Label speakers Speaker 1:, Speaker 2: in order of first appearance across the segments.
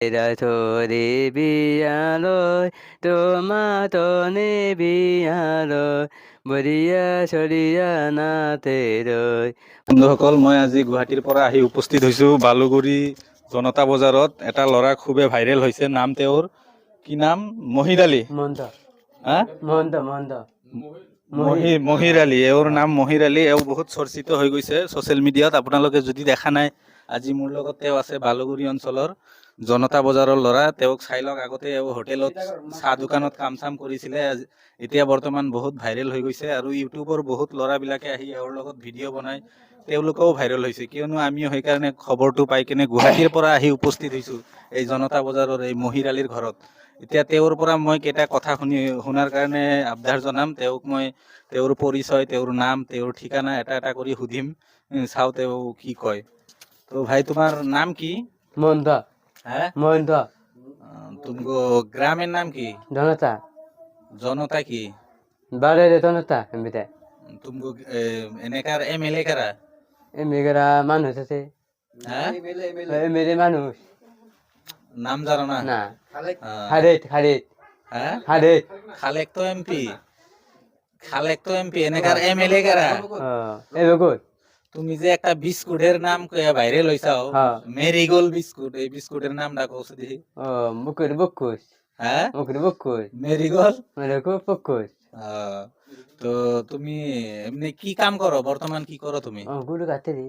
Speaker 1: এরা চরে বিয়ালয় তোমাতনে বিয়ালয় বৰিয়া চৰিয়া নাতে ৰয়।
Speaker 2: বন্ধুসকল, মই আজি গুৱাহাটীৰ পৰা আহি উপস্থিত হৈছোঁ বালুগুৰি জনতা বজাৰত। এটা ল'ৰা খুবেই ভাইৰেল হৈছে, নাম তেওঁৰ কি নাম? মহিৰ আলী।
Speaker 1: মহন্ত
Speaker 2: হা?
Speaker 1: মহন্ত মহন্ত
Speaker 2: মহিৰ আলী, এওঁৰ নাম মহিৰ আলী। এওঁ বহুত চৰ্চিত হৈ গৈছে ছ'চিয়েল মিডিয়াত। আপোনালোকে যদি দেখা নাই, আজি মোৰ লগত তেওঁ আছে বালুগুৰি অঞ্চলৰ জনতা বজাৰৰ ল'ৰা। তেওঁক চাই লওক। আগতে এওঁ হোটেলত চাহ দোকানত কাম চাম কৰিছিলে, এতিয়া বৰ্তমান বহুত ভাইৰেল হৈ গৈছে। আৰু ইউটিউবৰ বহুত ল'ৰাবিলাকে আহি এওঁৰ লগত ভিডিঅ' বনায়, তেওঁলোকেও ভাইৰেল হৈছে। কিয়নো আমিও সেইকাৰণে খবৰটো পাই কিনে গুৱাহাটীৰ পৰা আহি উপস্থিত হৈছোঁ এই জনতা বজাৰৰ এই মহিৰ আলীৰ ঘৰত। এতিয়া তেওঁৰ পৰা মই কেইটা কথা শুনাৰ কাৰণে আবদাৰ জনাম। তেওঁক মই তেওঁৰ পৰিচয়, তেওঁৰ নাম, তেওঁৰ ঠিকানা এটা এটা কৰি সুধিম। চাওঁ তেওঁ কি কয়। তো ভাই, তোমাৰ নাম কি?
Speaker 1: মহন্ত
Speaker 2: হ্যাঁ?
Speaker 1: মহন্ত
Speaker 2: तुमको গ্রামের নাম কি?
Speaker 1: জনতা
Speaker 2: জনতা কি?
Speaker 1: বাড়ির জনতা এমবিতে
Speaker 2: तुमको এনেকার এমএলএ কারা?
Speaker 1: এমবিরা মানুষ আছে।
Speaker 2: হ্যাঁ?
Speaker 1: এমবিরে মানুষ
Speaker 2: নাম জানো না?
Speaker 1: না।
Speaker 2: আহ,
Speaker 1: খালিদ
Speaker 2: হ্যাঁ?
Speaker 1: খালিদ
Speaker 2: খালেক তো এমপি। খালেক তো এমপি, এনেকার এমএলএ কারা?
Speaker 1: এই বকুল
Speaker 2: তুমি যে একটা বিস্কুটের নাম কইয়া ভাইরাল হইছাও,
Speaker 1: হ্যাঁ।
Speaker 2: মেরিগোল বিস্কুট, এই বিস্কুটের নামটা কইছো দেখি।
Speaker 1: বকুল বকুস
Speaker 2: হ্যাঁ?
Speaker 1: বকুল বকুস
Speaker 2: মেরিগোল।
Speaker 1: মানে খুব বকুস
Speaker 2: আহ, তো তুমি এমনি কি কাম করো? বর্তমান কি করো তুমি?
Speaker 1: গুরু কাতেরি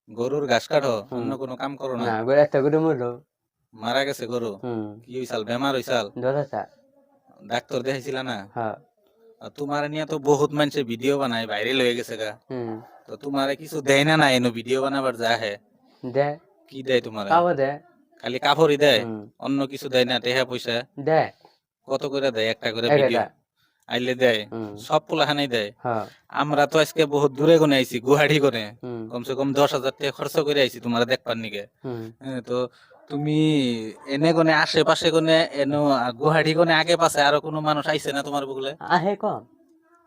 Speaker 2: গরুর ঘাস কাটো? অন্য কোনো কাম করো না?
Speaker 1: না গরু একটা গরু মরলো।
Speaker 2: মারা গেছে গরু? কি হইছাল? বেমার হইছাল?
Speaker 1: দশটা
Speaker 2: ডাক্তার দেখাইছিলা না?
Speaker 1: হ্যাঁ।
Speaker 2: আর তোমার নিয়ে তো বহুত মানুষে ভিডিও বানায়, ভাইরাল হয়ে গেছে গা। তো তোমারে কিছু দেয় না? না এনো ভিডিও বানাবার যা হে
Speaker 1: দে
Speaker 2: কি দেয় তোমারে?
Speaker 1: কাপড় দে
Speaker 2: খালি কাপড়ই দেয়? অন্য কিছু দেয় না? টেহা পয়সা
Speaker 1: দে
Speaker 2: কত করে দেয় একটা করে
Speaker 1: এক
Speaker 2: ভিডিও
Speaker 1: এটা
Speaker 2: আইলে দেয়? সব পোলাখানেই দেয়?
Speaker 1: হ্যাঁ।
Speaker 2: আমরা তো আজকে বহুত দূরে কোনে আইছি, গুয়াহাটি কোনে কমসে কম 10,000 টাকা খরচ করে আইছি তোমার দেখবার নিকে। তো তুমি এনে কোনে আশেপাশে কোনে এনো গুয়াহাটি কোনে আগে পাশে আরো কোনো মানুষ আইছে না তোমার বগলে?
Speaker 1: আহে কম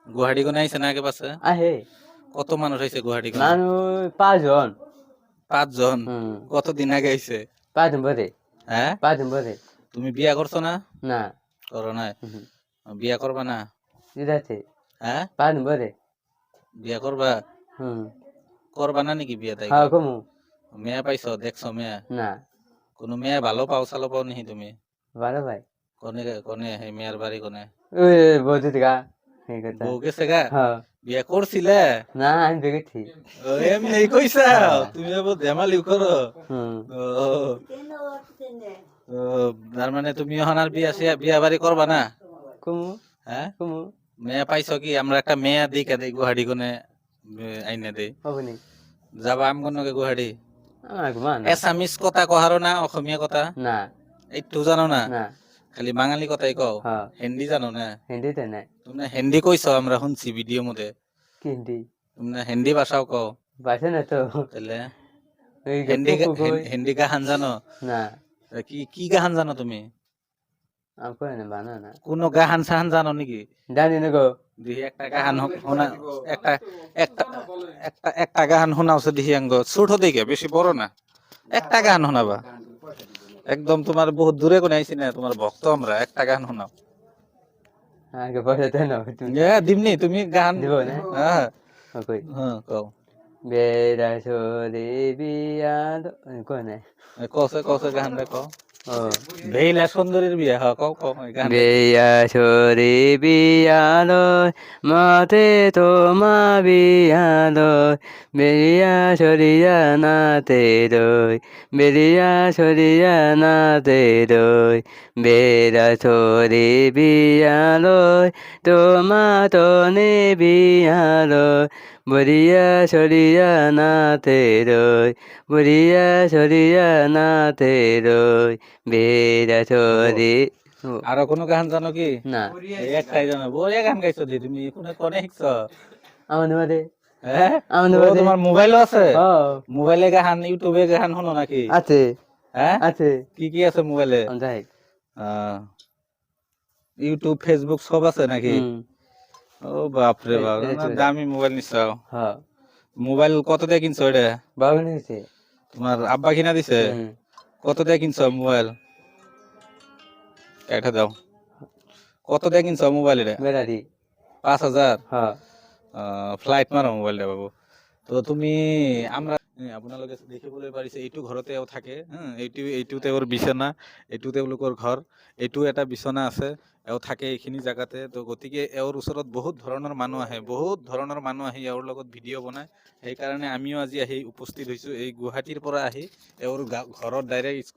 Speaker 2: গুয়াহাটি কোনে আইছে না আগে পাশে?
Speaker 1: আহে
Speaker 2: কত মানুষ আইছে গুয়াহাটি কোনে?
Speaker 1: মানুষ 5 জন
Speaker 2: 5 জন? কতদিন আগে আইছে?
Speaker 1: 5 দিন পরে
Speaker 2: হ্যাঁ?
Speaker 1: 5 দিন পরে
Speaker 2: তুমি বিয়া করছো না?
Speaker 1: না
Speaker 2: করো না? বিয়া করবা না?
Speaker 1: দিদাতে
Speaker 2: হ্যাঁ?
Speaker 1: 5 দিন পরে
Speaker 2: বিয়া করবা? করবা না নাকি বিয়া? তাই
Speaker 1: হ্যাঁ কমু
Speaker 2: মেয়া পাইছো? দেখছো মেয়া?
Speaker 1: না
Speaker 2: কোনো মেয়া ভালো পাও চালো পাও নাকি তুমি?
Speaker 1: ভালো ভাই
Speaker 2: কোনে কোনে হে মেয়ার বাড়ি কোনে?
Speaker 1: ওই বলতে গা এই কথা
Speaker 2: বউ গেছে গা?
Speaker 1: হ্যাঁ
Speaker 2: বিয়া করছিলে?
Speaker 1: না আমি দেখেছি
Speaker 2: ও এমনি কইছা? তুমি আবার ধেমালি করো? ও ও, তার মানে তুমি এখন আর বিয়া বাড়ি করবা না?
Speaker 1: কমু
Speaker 2: হ্যাঁ?
Speaker 1: কমু
Speaker 2: মেয়া পাইছো কি? আমরা একটা মেয়া দিকে দেই গুয়াহাটি কোনে আইনে দেই।
Speaker 1: হবনি
Speaker 2: যাবা আমগনকে গুয়াহাটি?
Speaker 1: আমার ঘুমান
Speaker 2: এসামিস কথা কহারো না? অসমীয়া কথা
Speaker 1: না
Speaker 2: একটু জানো না?
Speaker 1: না
Speaker 2: খালি বাঙালি কথাই কও?
Speaker 1: হ্যাঁ
Speaker 2: হিন্দি জানো না?
Speaker 1: হিন্দিতে নাই
Speaker 2: তুমি হিন্দি কইছো, আমরা শুনছি ভিডিও মধ্যে।
Speaker 1: কি হিন্দি
Speaker 2: তুমি হিন্দি ভাষাও কও?
Speaker 1: বাসে না তো
Speaker 2: তাহলে
Speaker 1: ওই
Speaker 2: হিন্দি
Speaker 1: কুকু কই
Speaker 2: হিন্দি গাহান জানো?
Speaker 1: না
Speaker 2: কি কি গাহান জানো তুমি?
Speaker 1: আমি কই না বানা না
Speaker 2: কোন গাহান সাহান জানো নাকি?
Speaker 1: জানি না গো
Speaker 2: দেখি একটা গাহান শোনা, একটা একটা একটা একটা গাহান শোনাওছে দেখি আঙ্গ। ছোট দিকে, বেশি বড় না। একটা গান শোনাবা। একদম তোমার বহুত দূরে কোনে আইছি না, তোমার ভক্ত আমরা। একটা গান শোনাও।
Speaker 1: আগে পয়সা দেন না তুমি
Speaker 2: দিমনি তুমি গান।
Speaker 1: দিব না
Speaker 2: হ্যাঁ
Speaker 1: কই
Speaker 2: হ্যাঁ কও।
Speaker 1: বেড়া সরে বিয়াদ কই না
Speaker 2: কসে কসে গানটা কও।
Speaker 1: ও
Speaker 2: বেইলা সুন্দরীর বিয়া, হ্যাঁ কও কও এই গানটা।
Speaker 1: বেয়া সরে বিয়ালয় মাতে তোমা বিয়ালয় বেরিয়া সরিয়া নাতে রই বেরিয়া সরিয়া নাতে রই বেড়া সরে বিয়ালয় তোমা তনে বিয়ালয় বরিয়া সরিয়া নাতে রই বরিয়া সরিয়া নাতে রই বেড়া সরে
Speaker 2: আরো কোনো গান জানো কি?
Speaker 1: না
Speaker 2: এই একটাই জানো। বড়িয়া গান গাইছো দি তুমি। কোনে কোনে শিখছো?
Speaker 1: আমাদের মাঝে
Speaker 2: হ্যাঁ?
Speaker 1: আমাদের
Speaker 2: ও,
Speaker 1: মাঝে
Speaker 2: তোমার মোবাইলও আছে?
Speaker 1: ও
Speaker 2: মোবাইলে গান, ইউটিউবে গান শোনো নাকি?
Speaker 1: আছে
Speaker 2: হ্যাঁ?
Speaker 1: আছে
Speaker 2: কি কি আছে মোবাইলে?
Speaker 1: যাই
Speaker 2: আহ, ইউটিউব, ফেসবুক সব আছে নাকি? ও বাপ রে বাপ, না দামি মোবাইল নিছাও।
Speaker 1: হ্যাঁ
Speaker 2: মোবাইল কত দিয়ে কিনছো এটা?
Speaker 1: বাবু নিয়েছে
Speaker 2: তোমার আব্বা কিনা দিছে? কত দিয়ে কিনছো মোবাইল? কেটে দাও কত দিয়ে কিনছ মোবাইল এটা
Speaker 1: বেড়ারি
Speaker 2: 5,000
Speaker 1: হ্যাঁ
Speaker 2: ফ্লাইট মাৰো মোবাইলটা বাবু তো তুমি আমরা আপোনালোকে দেখিবলৈ পাৰিছে এইটো ঘৰতে এওঁ থাকে এইটো তেওঁৰ বিচনা এইটো তেওঁলোকৰ ঘৰ এইটো এটা বিচনা আছে এওঁ থাকে এইখিনি জাগাতে তো গতিকে এওঁৰ ওচৰত বহুত ধৰণৰ মানুহ আহে বহুত ধৰণৰ মানুহ আহি এওঁৰ লগত ভিডিঅ' বনায় সেইকাৰণে আমিও আজি আহি উপস্থিত হৈছোঁ এই গুৱাহাটীৰ পৰা আহি এওঁৰ ঘৰত ডাইৰেক্ট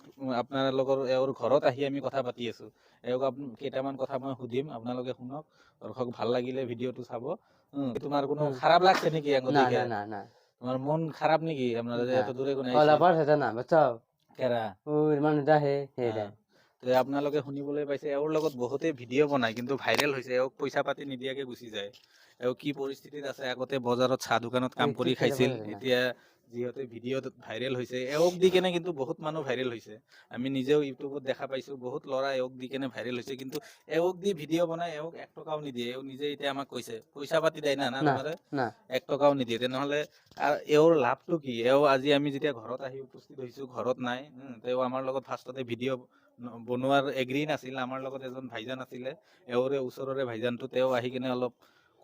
Speaker 2: আপোনালোকৰ এওঁৰ ঘৰত আহি আমি কথা পাতি আছোঁ এওঁক কেইটামান কথা মই সুধিম আপোনালোকে শুনক দৰ্শক ভাল লাগিলে ভিডিঅ'টো চাব তোমার কোনো খারাপ লাগছে নাকি এখন
Speaker 1: না
Speaker 2: দেখে
Speaker 1: না না না
Speaker 2: তোমার মন খারাপ নাকি আপনারা যে এত দূরে কোনে
Speaker 1: ওলা পারছে না বুঝছো
Speaker 2: কেরা
Speaker 1: ওই মানুষ আহে সেইটা
Speaker 2: তো আপোনালোকে শুনিবলৈ পাইছে এওঁৰ লগত বহুতে ভিডিঅ' বনায় কিন্তু ভাইৰেল হৈছে এওঁক পইচা পাতি নিদিয়াকে গুচি যায় এওঁ কি পৰিস্থিতিত আছে আগতে বজাৰত চাহ দোকানত কাম কৰি খাইছিল এতিয়া যিহেতু ভিডিঅ'ত ভাইৰেল হৈছে এওঁক দি কেনে কিন্তু বহুত মানুহ ভাইৰেল হৈছে আমি নিজেও ইউটিউবত দেখা পাইছো বহুত ল'ৰা এওঁক দি কেনে ভাইৰেল হৈছে কিন্তু এওঁক দি ভিডিঅ' বনাই এওঁক 1 টকাও নিদিয়ে এওঁ নিজে এতিয়া আমাক কৈছে পইচা পাতি দেয় না না তোমাৰে
Speaker 1: না
Speaker 2: 1 টকাও নিদিয়ে তেনেহ'লে এওঁৰ লাভটো কি এওঁ আজি আমি যেতিয়া ঘৰত আহি উপস্থিত হৈছো ঘৰত নাই তেওঁ আমাৰ লগত ফাৰ্ষ্টতে ভিডিঅ' বনোৱাৰ এগ্ৰী নাছিল আমাৰ লগত এজন ভাইজান আছিলে এওঁৰে ওচৰৰে ভাইজানটো তেওঁ আহি কিনে অলপ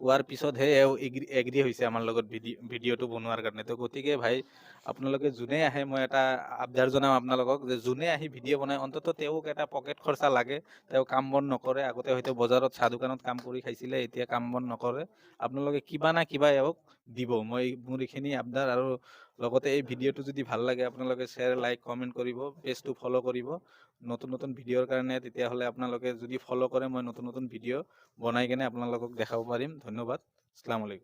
Speaker 2: কোৱাৰ পিছতহে এওঁ এগ্ৰী হৈছে আমাৰ লগত ভিডিঅ'টো বনোৱাৰ কাৰণে তো গতিকে ভাই আপোনালোকে যোনে আহে মই এটা আবদাৰ জনাম আপোনালোকক যে যোনে আহি ভিডিঅ' বনায় অন্ততঃ তেওঁক এটা পকেট খৰচা লাগে তেওঁ কাম বন নকৰে আগতে হয়তো বজাৰত চাহ দোকানত কাম কৰি খাইছিলে এতিয়া কাম বন নকৰে আপোনালোকে কিবা না কিবা এওঁক দিব মই মোৰ এইখিনি আবদাৰ আৰু লগতে এই ভিডিঅ'টো যদি ভাল লাগে আপোনালোকে শ্বেয়াৰ লাইক কমেণ্ট কৰিব পেজটো ফ'ল' কৰিব নতুন নতুন ভিডিঅ'ৰ কাৰণে তেতিয়াহ'লে আপোনালোকে যদি ফ'ল' কৰে মই নতুন নতুন ভিডিঅ' বনাই কেনে আপোনালোকক দেখাব পাৰিম ধন্যবাদ আসসালামু আলাইকুম